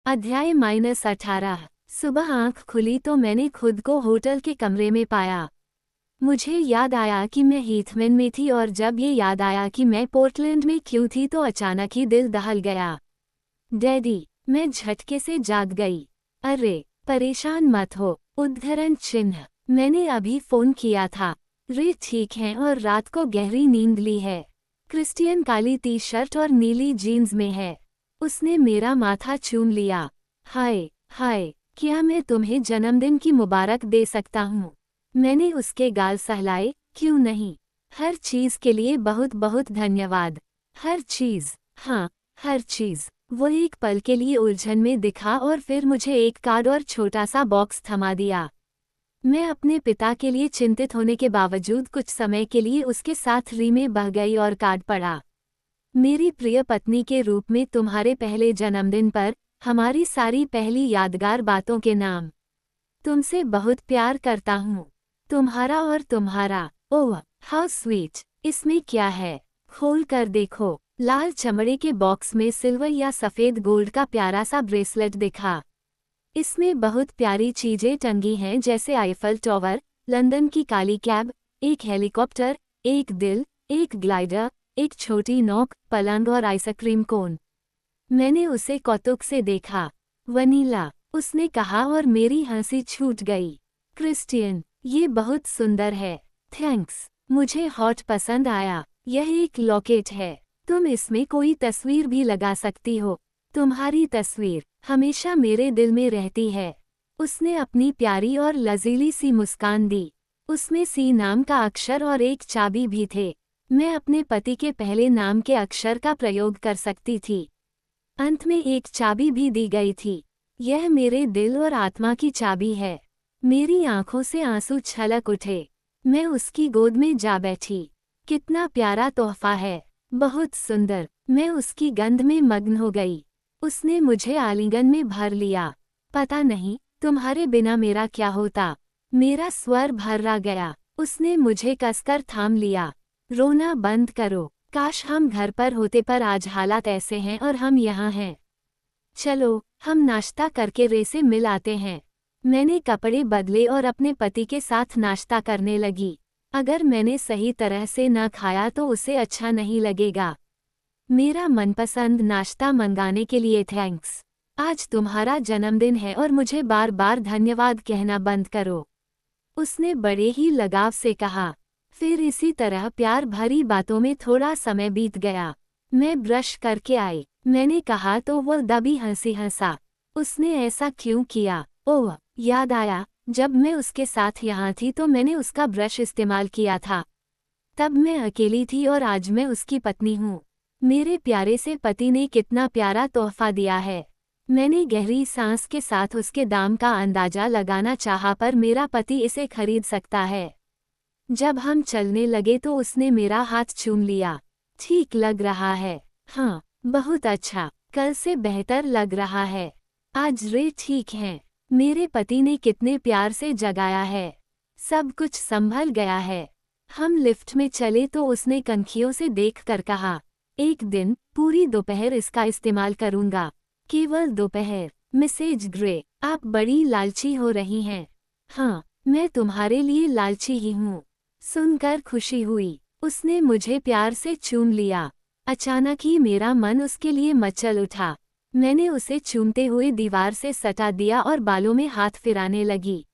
अध्याय -18। सुबह आंख खुली तो मैंने खुद को होटल के कमरे में पाया। मुझे याद आया कि मैं हीथमैन में थी और जब ये याद आया कि मैं पोर्टलैंड में क्यों थी तो अचानक ही दिल दहल गया। डैडी, मैं झटके से जाग गई। अरे, परेशान मत हो। उद्धरण चिन्ह, मैंने अभी फ़ोन किया था। रे ठीक हैं और रात को गहरी नींद ली है। क्रिस्टियन काली टी शर्ट और नीली जीन्स में है। उसने मेरा माथा चूम लिया। हाय हाय, क्या मैं तुम्हें जन्मदिन की मुबारक दे सकता हूँ? मैंने उसके गाल सहलाए। क्यों नहीं? हर चीज़ के लिए बहुत बहुत धन्यवाद। हर चीज़? हाँ, हर चीज़। वो एक पल के लिए उलझन में दिखा और फिर मुझे एक कार्ड और छोटा सा बॉक्स थमा दिया। मैं अपने पिता के लिए चिंतित होने के बावजूद कुछ समय के लिए उसके साथ री में बह गई और कार्ड पढ़ा। मेरी प्रिय पत्नी के रूप में तुम्हारे पहले जन्मदिन पर हमारी सारी पहली यादगार बातों के नाम। तुमसे बहुत प्यार करता हूँ। तुम्हारा और तुम्हारा। ओह, हाउ स्वीट। इसमें क्या है? खोल कर देखो। लाल चमड़े के बॉक्स में सिल्वर या सफ़ेद गोल्ड का प्यारा सा ब्रेसलेट दिखा। इसमें बहुत प्यारी चीजें टंगी हैं जैसे आईफल टॉवर, लंदन की काली कैब, एक हेलीकॉप्टर, एक दिल, एक ग्लाइडर, एक छोटी नोक, पलंग और आइसक्रीम कोन। मैंने उसे कौतुक से देखा। वनीला, उसने कहा और मेरी हंसी छूट गई। क्रिस्टियन, ये बहुत सुंदर है। थैंक्स, मुझे हॉट पसंद आया। यह एक लॉकेट है। तुम इसमें कोई तस्वीर भी लगा सकती हो। तुम्हारी तस्वीर हमेशा मेरे दिल में रहती है। उसने अपनी प्यारी और लजीली सी मुस्कान दी। उसमें सी नाम का अक्षर और एक चाबी भी थे। मैं अपने पति के पहले नाम के अक्षर का प्रयोग कर सकती थी। अंत में एक चाबी भी दी गई थी। यह मेरे दिल और आत्मा की चाबी है। मेरी आंखों से आंसू छलक उठे। मैं उसकी गोद में जा बैठी। कितना प्यारा तोहफा है। बहुत सुंदर। मैं उसकी गंध में मग्न हो गई। उसने मुझे आलिंगन में भर लिया। पता नहीं तुम्हारे बिना मेरा क्या होता। मेरा स्वर भर्रा गया। उसने मुझे कसकर थाम लिया। रोना बंद करो। काश हम घर पर होते पर आज हालात ऐसे हैं और हम यहाँ हैं। चलो, हम नाश्ता करके रे से मिल आते हैं। मैंने कपड़े बदले और अपने पति के साथ नाश्ता करने लगी। अगर मैंने सही तरह से न खाया तो उसे अच्छा नहीं लगेगा। मेरा मनपसंद नाश्ता मंगाने के लिए थैंक्स। आज तुम्हारा जन्मदिन है और मुझे बार बार धन्यवाद कहना बंद करो। उसने बड़े ही लगाव से कहा। फिर इसी तरह प्यार भरी बातों में थोड़ा समय बीत गया। मैं ब्रश करके आई। मैंने कहा तो वो दबी हंसी हंसा। उसने ऐसा क्यों किया? ओह, याद आया, जब मैं उसके साथ यहाँ थी तो मैंने उसका ब्रश इस्तेमाल किया था। तब मैं अकेली थी और आज मैं उसकी पत्नी हूँ। मेरे प्यारे से पति ने कितना प्यारा तोहफा दिया है। मैंने गहरी सांस के साथ उसके दाम का अंदाजा लगाना चाहा पर मेरा पति इसे खरीद सकता है। जब हम चलने लगे तो उसने मेरा हाथ चूम लिया। ठीक लग रहा है। हाँ, बहुत अच्छा। कल से बेहतर लग रहा है। आज रे ठीक हैं। मेरे पति ने कितने प्यार से जगाया है। सब कुछ संभल गया है। हम लिफ्ट में चले तो उसने कनखियों से देखकर कहा, एक दिन पूरी दोपहर इसका इस्तेमाल करूंगा। केवल दोपहर। मिसेज ग्रे, आप बड़ी लालची हो रही हैं। हाँ, मैं तुम्हारे लिए लालची ही हूँ। सुनकर खुशी हुई। उसने मुझे प्यार से चूम लिया। अचानक ही मेरा मन उसके लिए मचल उठा। मैंने उसे चूमते हुए दीवार से सटा दिया और बालों में हाथ फिराने लगी।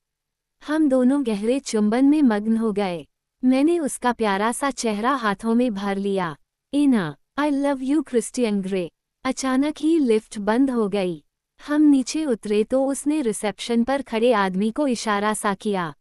हम दोनों गहरे चुंबन में मग्न हो गए। मैंने उसका प्यारा सा चेहरा हाथों में भर लिया। इना, I love you Christian grey. अचानक ही लिफ्ट बंद हो गई। हम नीचे उतरे तो उसने रिसेप्शन पर खड़े आदमी को इशारा सा किया।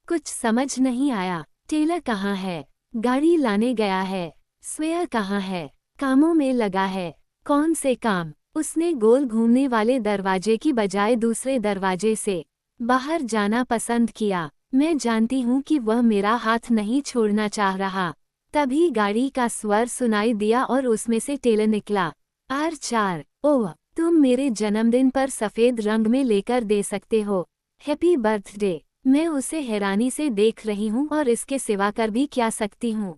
कुछ समझ नहीं आया। टेलर कहाँ है? गाड़ी लाने गया है। स्वेयर कहाँ है? कामों में लगा है। कौन से काम? उसने गोल घूमने वाले दरवाजे की बजाय दूसरे दरवाजे से बाहर जाना पसंद किया। मैं जानती हूँ कि वह मेरा हाथ नहीं छोड़ना चाह रहा। तभी गाड़ी का स्वर सुनाई दिया और उसमें से टेलर निकला। R4, ओह, तुम मेरे जन्मदिन पर सफ़ेद रंग में लेकर दे सकते हो। Happy birthday. मैं उसे हैरानी से देख रही हूँ और इसके सिवा कर भी क्या सकती हूँ।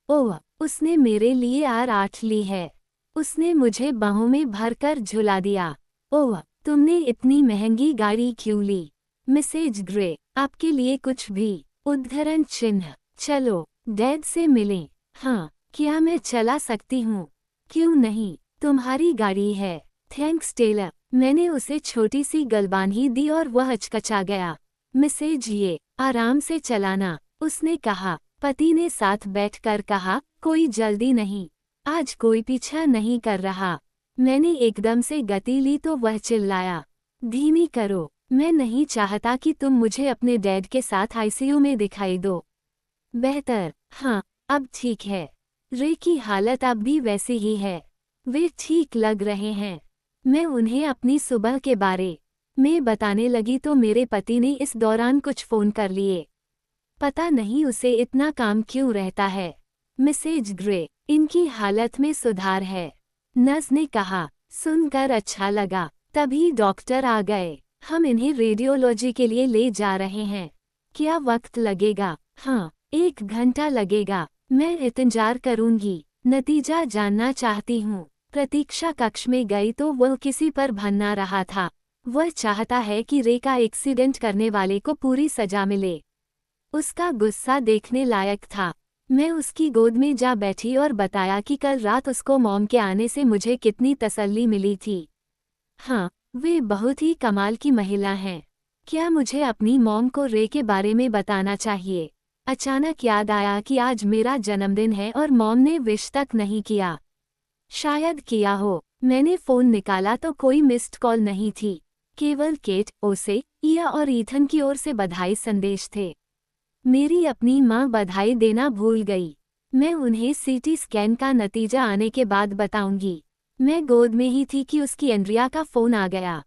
ओह, उसने मेरे लिए R8 ली है। उसने मुझे बाहों में भरकर झुला दिया। ओह, तुमने इतनी महंगी गाड़ी क्यों ली? मिसेज ग्रे, आपके लिए कुछ भी। उद्धरण चिन्ह। चलो, डैड से मिलें। हाँ, क्या मैं चला सकती हूँ? क्यों नहीं, तुम्हारी गाड़ी है। Thanks Taylor. मैंने उसे छोटी सी गलबानी दी और वह हचकचा गया। मिसेज ये, आराम से चलाना, उसने कहा। पति ने साथ बैठकर कहा, कोई जल्दी नहीं। आज कोई पीछा नहीं कर रहा। मैंने एकदम से गति ली तो वह चिल्लाया, धीमी करो, मैं नहीं चाहता कि तुम मुझे अपने डैड के साथ आईसीयू में दिखाई दो। बेहतर, हाँ, अब ठीक है। रे की हालत अब भी वैसी ही है। वे ठीक लग रहे हैं। मैं उन्हें अपनी सुबह के बारे में बताने लगी तो मेरे पति ने इस दौरान कुछ फ़ोन कर लिए। पता नहीं उसे इतना काम क्यों रहता है। मिसेज ग्रे, इनकी हालत में सुधार है, नर्स ने कहा। सुनकर अच्छा लगा। तभी डॉक्टर आ गए। हम इन्हें रेडियोलॉजी के लिए ले जा रहे हैं। क्या वक्त लगेगा? हाँ, 1 घंटा लगेगा। मैं इंतजार करूंगी। नतीजा जानना चाहती हूँ। प्रतीक्षा कक्ष में गई तो वह किसी पर भन्ना रहा था। वह चाहता है कि रे का एक्सीडेंट करने वाले को पूरी सजा मिले। उसका गुस्सा देखने लायक था। मैं उसकी गोद में जा बैठी और बताया कि कल रात उसको मॉम के आने से मुझे कितनी तसल्ली मिली थी। हाँ, वे बहुत ही कमाल की महिला हैं। क्या मुझे अपनी मॉम को रे के बारे में बताना चाहिए? अचानक याद आया कि आज मेरा जन्मदिन है और मॉम ने विश तक नहीं किया। शायद किया हो। मैंने फ़ोन निकाला तो कोई मिस्ड कॉल नहीं थी। केवल केट, ओसे, इया और ईथन की ओर से बधाई संदेश थे। मेरी अपनी माँ बधाई देना भूल गई। मैं उन्हें सीटी स्कैन का नतीजा आने के बाद बताऊंगी। मैं गोद में ही थी कि उसकी एंड्रिया का फ़ोन आ गया।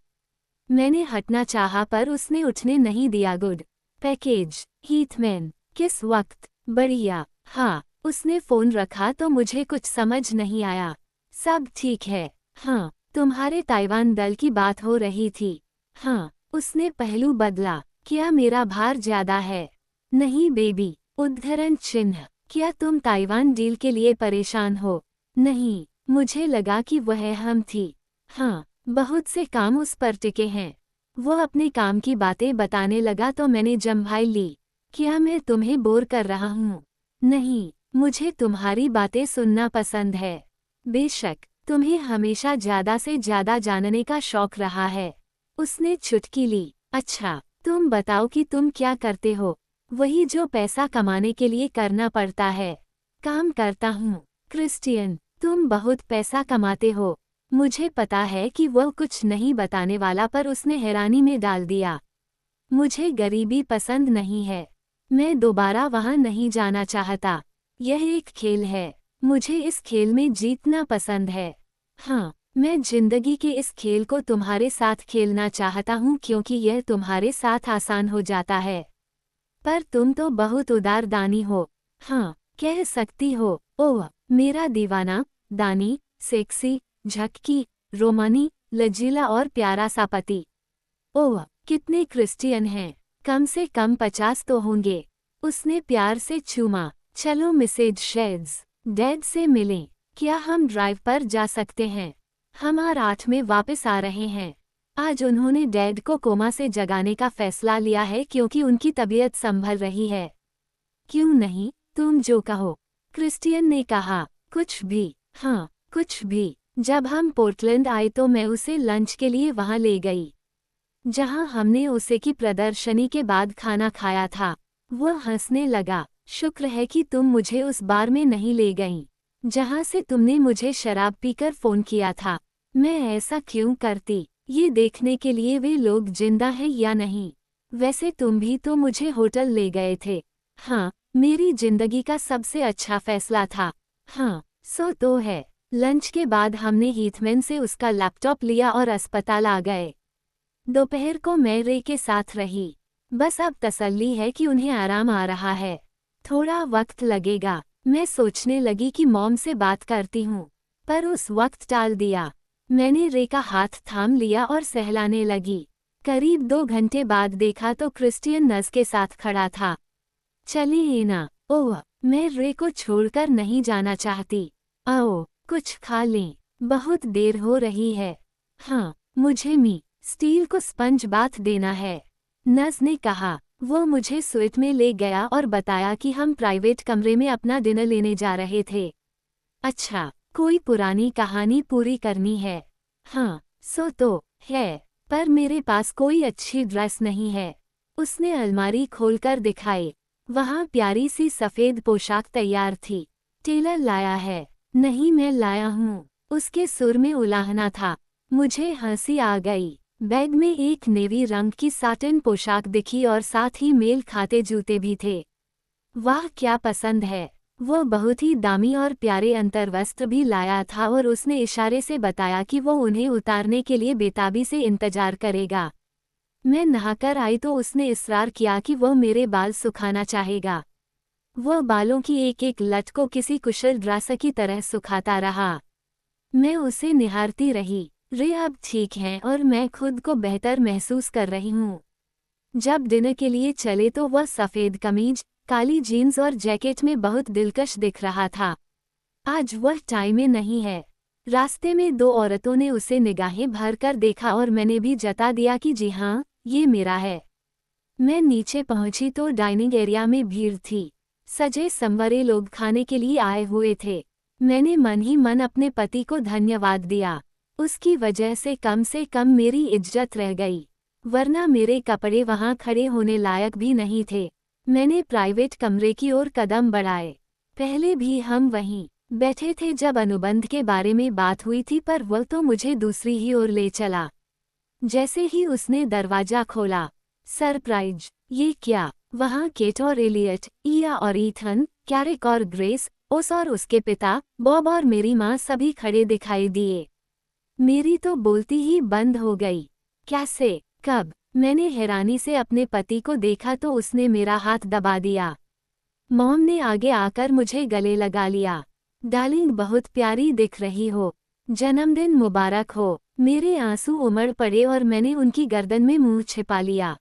मैंने हटना चाहा पर उसने उठने नहीं दिया। गुड पैकेज, हीथमैन, किस वक्त? बढ़िया। हाँ, उसने फ़ोन रखा तो मुझे कुछ समझ नहीं आया। सब ठीक है। हाँ, तुम्हारे ताइवान दल की बात हो रही थी। हाँ, उसने पहलू बदला। क्या मेरा भार ज्यादा है? नहीं बेबी। उद्धरण चिन्ह। क्या तुम ताइवान डील के लिए परेशान हो? नहीं, मुझे लगा कि वह हम थी। हाँ, बहुत से काम उस पर टिके हैं। वो अपने काम की बातें बताने लगा तो मैंने जम्भाई ली। क्या मैं तुम्हें बोर कर रहा हूँ? नहीं, मुझे तुम्हारी बातें सुनना पसंद है। बेशक, तुम्हें हमेशा ज्यादा से ज्यादा जानने का शौक रहा है। उसने चुटकी ली। अच्छा, तुम बताओ कि तुम क्या करते हो? वही जो पैसा कमाने के लिए करना पड़ता है। काम करता हूँ। क्रिस्टियन, तुम बहुत पैसा कमाते हो। मुझे पता है कि वह कुछ नहीं बताने वाला पर उसने हैरानी में डाल दिया। मुझे गरीबी पसंद नहीं है। मैं दोबारा वहां नहीं जाना चाहता। यह एक खेल है। मुझे इस खेल में जीतना पसंद है। हाँ, मैं जिंदगी के इस खेल को तुम्हारे साथ खेलना चाहता हूँ क्योंकि यह तुम्हारे साथ आसान हो जाता है। पर तुम तो बहुत उदार दानी हो। हाँ, कह सकती हो। ओह, मेरा दीवाना, दानी, सेक्सी, झटकी, रोमानी, लजीला और प्यारा सा पति। ओह, कितने क्रिश्चियन हैं। कम से कम 50 तो होंगे। उसने प्यार से चूमा। चलो मिसेज शेड्स, डैड से मिलें। क्या हम ड्राइव पर जा सकते हैं? हम 8 में वापस आ रहे हैं। आज उन्होंने डैड को कोमा से जगाने का फैसला लिया है क्योंकि उनकी तबीयत संभल रही है। क्यों नहीं, तुम जो कहो। क्रिस्टियन ने कहा। कुछ भी। हाँ, कुछ भी। जब हम पोर्टलैंड आए तो मैं उसे लंच के लिए वहां ले गई, जहां हमने उसे की प्रदर्शनी के बाद खाना खाया था। वह हंसने लगा। शुक्र है कि तुम मुझे उस बार में नहीं ले गईं, जहां से तुमने मुझे शराब पीकर फ़ोन किया था। मैं ऐसा क्यों करती, ये देखने के लिए वे लोग जिंदा हैं या नहीं। वैसे तुम भी तो मुझे होटल ले गए थे। हाँ, मेरी जिंदगी का सबसे अच्छा फैसला था। हाँ, सो तो है। लंच के बाद हमने हीथमैन से उसका लैपटॉप लिया और अस्पताल आ गए। दोपहर को मैं रे के साथ रही। बस अब तसल्ली है कि उन्हें आराम आ रहा है। थोड़ा वक्त लगेगा। मैं सोचने लगी कि मॉम से बात करती हूँ, पर उस वक्त टाल दिया। मैंने रे का हाथ थाम लिया और सहलाने लगी। करीब 2 घंटे बाद देखा तो क्रिस्टियन नर्स के साथ खड़ा था। चलिए ना। ओह, मैं रे को छोड़कर नहीं जाना चाहती। आओ, कुछ खा लें। बहुत देर हो रही है। हाँ, मुझे स्टील को स्पंज बाथ देना है, नज ने कहा। वो मुझे स्वीट में ले गया और बताया कि हम प्राइवेट कमरे में अपना डिनर लेने जा रहे थे। अच्छा, कोई पुरानी कहानी पूरी करनी है? हाँ, सो तो है, पर मेरे पास कोई अच्छी ड्रेस नहीं है। उसने अलमारी खोलकर दिखाई। वहाँ प्यारी सी सफ़ेद पोशाक तैयार थी। टेलर लाया है? नहीं, मैं लाया हूँ। उसके सुर में उलाहना था। मुझे हंसी आ गई। बैग में एक नेवी रंग की साटिन पोशाक दिखी और साथ ही मेल खाते जूते भी थे। वाह, क्या पसंद है! वो बहुत ही दामी और प्यारे अंतर्वस्त्र भी लाया था और उसने इशारे से बताया कि वो उन्हें उतारने के लिए बेताबी से इंतजार करेगा। मैं नहाकर आई तो उसने इसरार किया कि वो मेरे बाल सुखाना चाहेगा। वो बालों की एक एक लट को किसी कुशल ड्रासा की तरह सुखाता रहा। मैं उसे निहारती रही। रे अब ठीक हैं और मैं खुद को बेहतर महसूस कर रही हूँ। जब डिनर के लिए चले तो वह सफ़ेद कमीज, काली जीन्स और जैकेट में बहुत दिलकश दिख रहा था। आज वह टाई में नहीं है। रास्ते में दो औरतों ने उसे निगाहें भरकर देखा और मैंने भी जता दिया कि जी हाँ, ये मेरा है। मैं नीचे पहुंची तो डाइनिंग एरिया में भीड़ थी। सजे संवरे लोग खाने के लिए आए हुए थे। मैंने मन ही मन अपने पति को धन्यवाद दिया। उसकी वजह से कम मेरी इज्जत रह गई, वरना मेरे कपड़े वहां खड़े होने लायक भी नहीं थे। मैंने प्राइवेट कमरे की ओर कदम बढ़ाए। पहले भी हम वहीं बैठे थे जब अनुबंध के बारे में बात हुई थी, पर वह तो मुझे दूसरी ही ओर ले चला। जैसे ही उसने दरवाजा खोला, सरप्राइज! ये क्या! वहाँ केट और एलियट, इया और ईथन, कैरिक और ग्रेस, ओस और उसके पिता, बॉब और मेरी माँ सभी खड़े दिखाई दिए। मेरी तो बोलती ही बंद हो गई। कैसे? कब? मैंने हैरानी से अपने पति को देखा तो उसने मेरा हाथ दबा दिया। मॉम ने आगे आकर मुझे गले लगा लिया। डार्लिंग, बहुत प्यारी दिख रही हो। जन्मदिन मुबारक हो। मेरे आंसू उमड़ पड़े और मैंने उनकी गर्दन में मुंह छिपा लिया।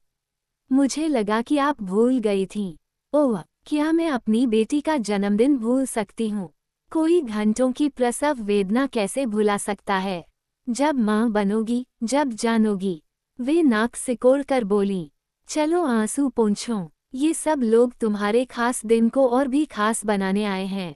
मुझे लगा कि आप भूल गई थीं। ओह, क्या मैं अपनी बेटी का जन्मदिन भूल सकती हूँ? कोई घंटों की प्रसव वेदना कैसे भुला सकता है? जब माँ बनोगी, जब जानोगी। वे नाक सिकोड़ कर बोलीं। चलो आंसू पोंछो। ये सब लोग तुम्हारे खास दिन को और भी खास बनाने आए हैं।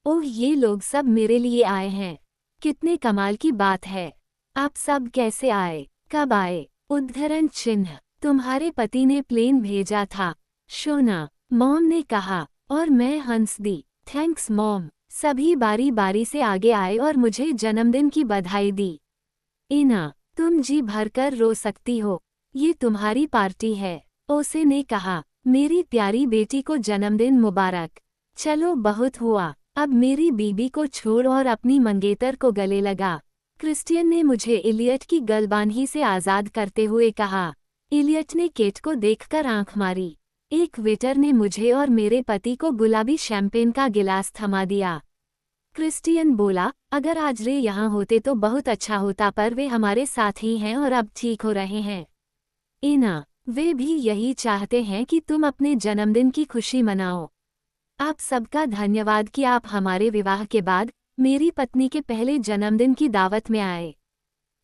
ओह, ये लोग सब मेरे लिए आए हैं। कितने कमाल की बात है। आप सब कैसे आए? कब आए? उद्धरण चिन्ह। तुम्हारे पति ने प्लेन भेजा था। शोना, मॉम ने कहा, और मैं हंस दी। Thanks mom. सभी बारी बारी से आगे आए और मुझे जन्मदिन की बधाई दी। इना, तुम जी भरकर रो सकती हो। ये तुम्हारी पार्टी है। ओसे ने कहा, मेरी प्यारी बेटी को जन्मदिन मुबारक। चलो, बहुत हुआ। अब मेरी बीबी को छोड़ और अपनी मंगेतर को गले लगा। क्रिस्टियन ने मुझे इलियट की गलबानही से आज़ाद करते हुए कहा। इलियट ने केट को देखकर आंख मारी। एक वेटर ने मुझे और मेरे पति को गुलाबी शैंपेन का गिलास थमा दिया। क्रिस्टियन बोला, अगर आज रे यहाँ होते तो बहुत अच्छा होता, पर वे हमारे साथ ही हैं और अब ठीक हो रहे हैं। इना, वे भी यही चाहते हैं कि तुम अपने जन्मदिन की खुशी मनाओ। आप सबका धन्यवाद कि आप हमारे विवाह के बाद मेरी पत्नी के पहले जन्मदिन की दावत में आए।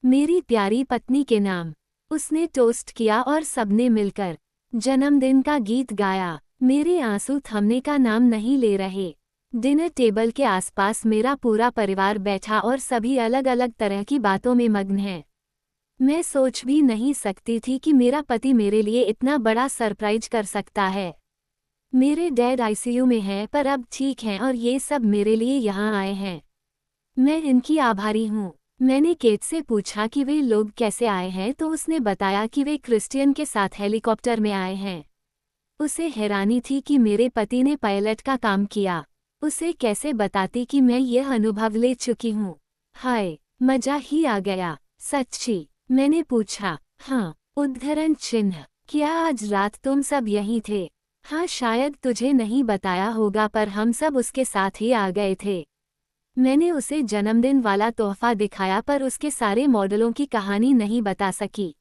मेरी प्यारी पत्नी के नाम। उसने टोस्ट किया और सबने मिलकर जन्मदिन का गीत गाया। मेरे आंसू थमने का नाम नहीं ले रहे। डिनर टेबल के आसपास मेरा पूरा परिवार बैठा और सभी अलग अलग तरह की बातों में मग्न हैं। मैं सोच भी नहीं सकती थी कि मेरा पति मेरे लिए इतना बड़ा सरप्राइज कर सकता है। मेरे डैड आईसीयू में हैं, पर अब ठीक हैं और ये सब मेरे लिए यहाँ आए हैं। मैं इनकी आभारी हूँ। मैंने केट से पूछा कि वे लोग कैसे आए हैं तो उसने बताया कि वे क्रिस्टियन के साथ हेलीकॉप्टर में आए हैं। उसे हैरानी थी कि मेरे पति ने पायलट का काम किया। उसे कैसे बताती कि मैं यह अनुभव ले चुकी हूँ। हाय, मजा ही आ गया। सच्ची? मैंने पूछा। हाँ। उद्धरण चिन्ह। क्या आज रात तुम सब यहीं थे? हाँ, शायद तुझे नहीं बताया होगा, पर हम सब उसके साथ ही आ गए थे। मैंने उसे जन्मदिन वाला तोहफा दिखाया, पर उसके सारे मॉडलों की कहानी नहीं बता सकी।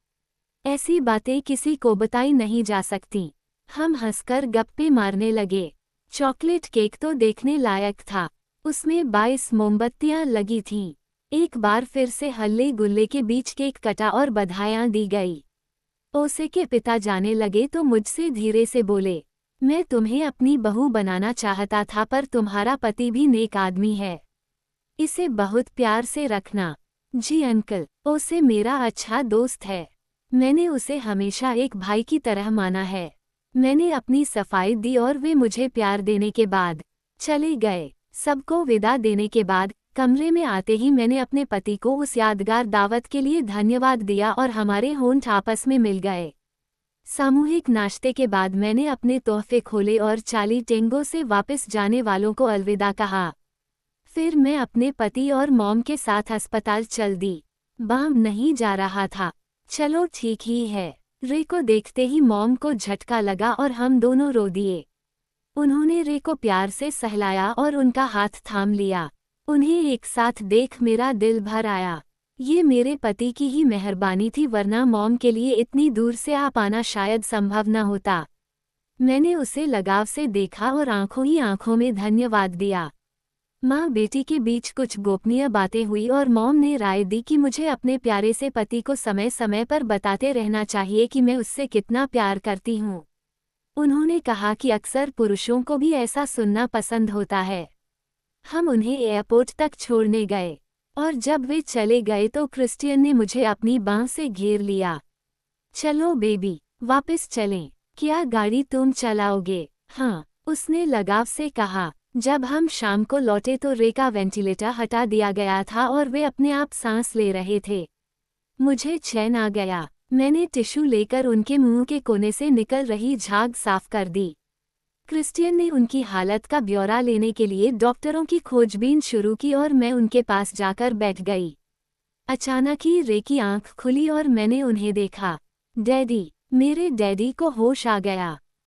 ऐसी बातें किसी को बताई नहीं जा सकती। हम हंसकर गप्पे मारने लगे। चॉकलेट केक तो देखने लायक था। उसमें 22 मोमबत्तियां लगी थीं। एक बार फिर से हल्ले गुल्ले के बीच केक कटा और बधाइयां दी गई। ओसे के पिता जाने लगे तो मुझसे धीरे से बोले, मैं तुम्हें अपनी बहू बनाना चाहता था पर तुम्हारा पति भी नेक आदमी है। इसे बहुत प्यार से रखना। जी अंकल, ओसे मेरा अच्छा दोस्त है। मैंने उसे हमेशा एक भाई की तरह माना है। मैंने अपनी सफाई दी और वे मुझे प्यार देने के बाद चले गए। सबको विदा देने के बाद कमरे में आते ही मैंने अपने पति को उस यादगार दावत के लिए धन्यवाद दिया और हमारे होंठ आपस में मिल गए। सामूहिक नाश्ते के बाद मैंने अपने तोहफे खोले और चाली टेंगो से वापस जाने वालों को अलविदा कहा। फिर मैं अपने पति और मॉम के साथ अस्पताल चल दी। बाम नहीं जा रहा था। चलो ठीक ही है। रे को देखते ही मॉम को झटका लगा और हम दोनों रो दिए। उन्होंने रे को प्यार से सहलाया और उनका हाथ थाम लिया। उन्हें एक साथ देख मेरा दिल भर आया। ये मेरे पति की ही मेहरबानी थी, वरना मॉम के लिए इतनी दूर से आ पाना शायद संभव न होता। मैंने उसे लगाव से देखा और आंखों ही आंखों में धन्यवाद दिया। माँ बेटी के बीच कुछ गोपनीय बातें हुई और मॉम ने राय दी कि मुझे अपने प्यारे से पति को समय समय पर बताते रहना चाहिए कि मैं उससे कितना प्यार करती हूँ। उन्होंने कहा कि अक्सर पुरुषों को भी ऐसा सुनना पसंद होता है। हम उन्हें एयरपोर्ट तक छोड़ने गए और जब वे चले गए तो क्रिस्टियन ने मुझे अपनी बांह से घेर लिया। चलो बेबी, वापस चलें। क्या गाड़ी तुम चलाओगे? हाँ, उसने लगाव से कहा। जब हम शाम को लौटे तो रे का वेंटिलेटर हटा दिया गया था और वे अपने आप सांस ले रहे थे। मुझे चैन आ गया। मैंने टिश्यू लेकर उनके मुंह के कोने से निकल रही झाग साफ कर दी। क्रिस्टियन ने उनकी हालत का ब्यौरा लेने के लिए डॉक्टरों की खोजबीन शुरू की और मैं उनके पास जाकर बैठ गई। अचानक ही रे की आंख खुली और मैंने उन्हें देखा। डैडी, मेरे डैडी को होश आ गया।